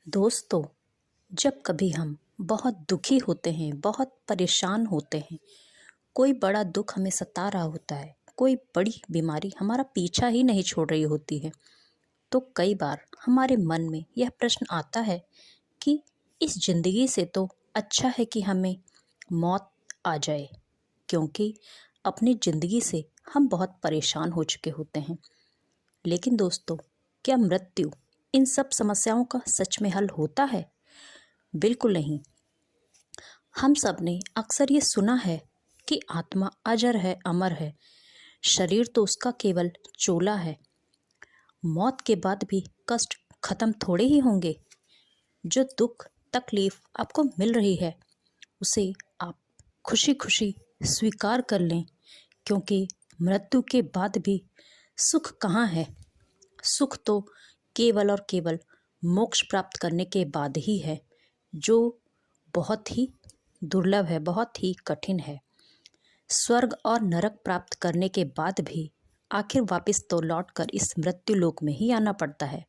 दोस्तों, जब कभी हम बहुत दुखी होते हैं, बहुत परेशान होते हैं, कोई बड़ा दुख हमें सता रहा होता है, कोई बड़ी बीमारी हमारा पीछा ही नहीं छोड़ रही होती है, तो कई बार हमारे मन में यह प्रश्न आता है कि इस ज़िंदगी से तो अच्छा है कि हमें मौत आ जाए, क्योंकि अपनी ज़िंदगी से हम बहुत परेशान हो चुके होते हैं। लेकिन दोस्तों, क्या मृत्यु इन सब समस्याओं का सच में हल होता है? बिल्कुल नहीं। हम सब ने अक्सर ये सुना है कि आत्मा अजर है, अमर है, शरीर तो उसका केवल चोला है। मौत के बाद भी कष्ट खत्म थोड़े ही होंगे। जो दुख तकलीफ आपको मिल रही है उसे आप खुशी खुशी स्वीकार कर लें, क्योंकि मृत्यु के बाद भी सुख कहाँ है। सुख तो केवल और केवल मोक्ष प्राप्त करने के बाद ही है, जो बहुत ही दुर्लभ है, बहुत ही कठिन है। स्वर्ग और नरक प्राप्त करने के बाद भी आखिर वापस तो लौटकर इस मृत्यु लोक में ही आना पड़ता है।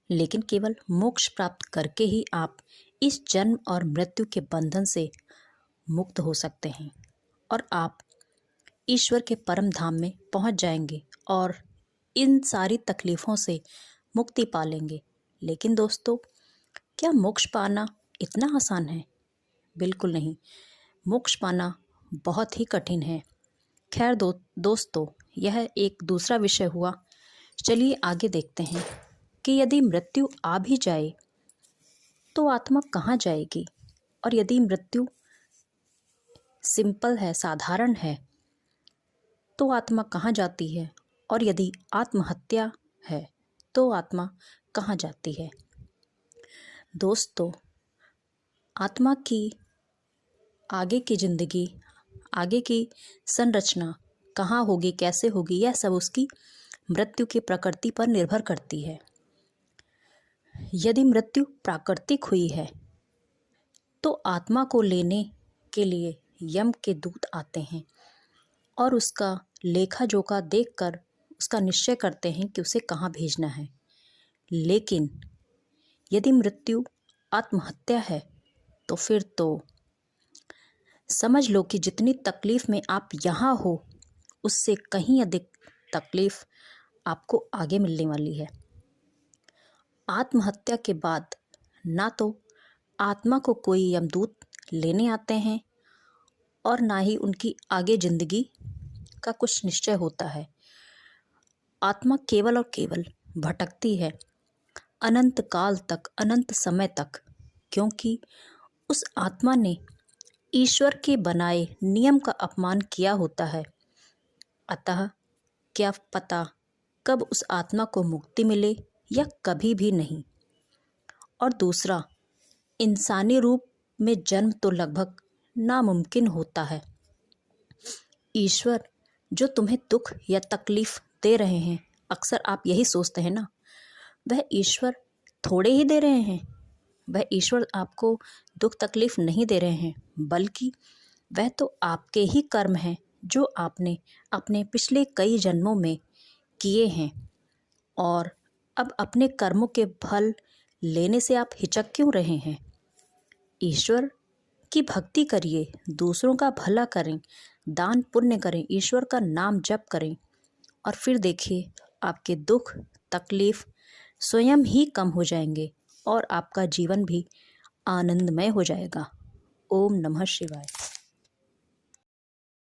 लेकिन केवल मोक्ष प्राप्त करके ही आप इस जन्म और मृत्यु के बंधन से मुक्त हो सकते हैं और आप ईश्वर के परम धाम में पहुंच जाएंगे और इन सारी तकलीफ़ों से मुक्ति पा लेंगे। लेकिन दोस्तों, क्या मोक्ष पाना इतना आसान है? बिल्कुल नहीं। मोक्ष पाना बहुत ही कठिन है। खैर दोस्तों, यह एक दूसरा विषय हुआ। चलिए आगे देखते हैं कि यदि मृत्यु आ भी जाए तो आत्मा कहाँ जाएगी, और यदि मृत्यु सिंपल है, साधारण है, तो आत्मा कहाँ जाती है, और यदि आत्महत्या है तो आत्मा कहाँ जाती है। दोस्तों, आत्मा की आगे की ज़िंदगी, आगे की संरचना कहाँ होगी, कैसे होगी, यह सब उसकी मृत्यु की प्रकृति पर निर्भर करती है। यदि मृत्यु प्राकृतिक हुई है तो आत्मा को लेने के लिए यम के दूत आते हैं और उसका लेखा जोखा देखकर उसका निश्चय करते हैं कि उसे कहाँ भेजना है। लेकिन यदि मृत्यु आत्महत्या है तो फिर तो समझ लो कि जितनी तकलीफ़ में आप यहाँ हो उससे कहीं अधिक तकलीफ़ आपको आगे मिलने वाली है। आत्महत्या के बाद ना तो आत्मा को कोई यमदूत लेने आते हैं और ना ही उनकी आगे ज़िंदगी का कुछ निश्चय होता है। आत्मा केवल और केवल भटकती है अनंत काल तक, अनंत समय तक, क्योंकि उस आत्मा ने ईश्वर के बनाए नियम का अपमान किया होता है। अतः क्या पता कब उस आत्मा को मुक्ति मिले या कभी भी नहीं। और दूसरा, इंसानी रूप में जन्म तो लगभग नामुमकिन होता है। ईश्वर जो तुम्हें दुख या तकलीफ दे रहे हैं, अक्सर आप यही सोचते हैं ना, वह ईश्वर थोड़े ही दे रहे हैं। वह ईश्वर आपको दुख तकलीफ नहीं दे रहे हैं, बल्कि वह तो आपके ही कर्म हैं जो आपने अपने पिछले कई जन्मों में किए हैं। और अब अपने कर्मों के फल लेने से आप हिचक क्यों रहे हैं? ईश्वर की भक्ति करिए, दूसरों का भला करें, दान पुण्य करें, ईश्वर का नाम जप करें, और फिर देखिए आपके दुख तकलीफ स्वयं ही कम हो जाएंगे और आपका जीवन भी आनंदमय हो जाएगा। ओम नमः शिवाय।